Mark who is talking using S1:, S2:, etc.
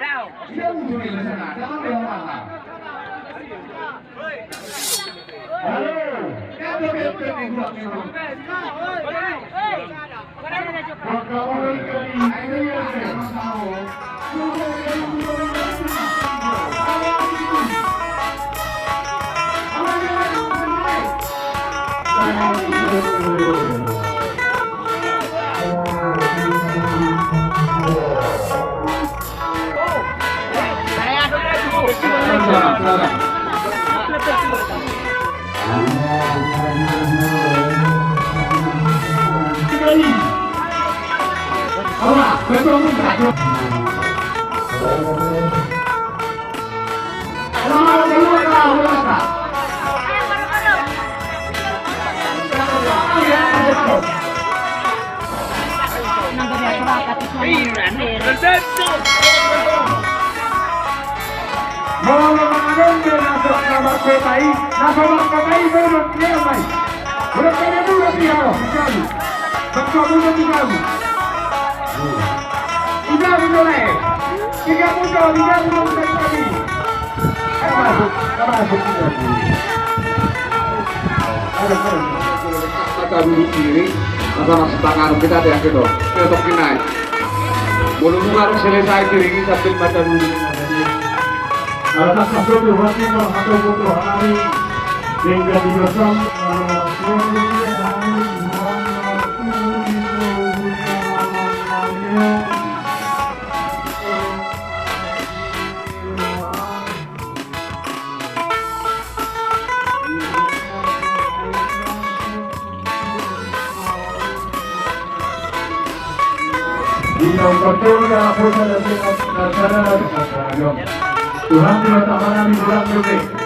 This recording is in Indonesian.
S1: Dia muncul di sana, jangan berlama. Halo, kan lebih penting buat minum. Perkawalan kami, ini yang saya tahu. Dulu kiri, sama setangan kita ada yang gitu, kita kinai. Belum harus selesai kiri sambil baca dulu.
S2: Atas nasib berhati atau buku hari hingga dibersam Tuhan tidak tak mana di bulan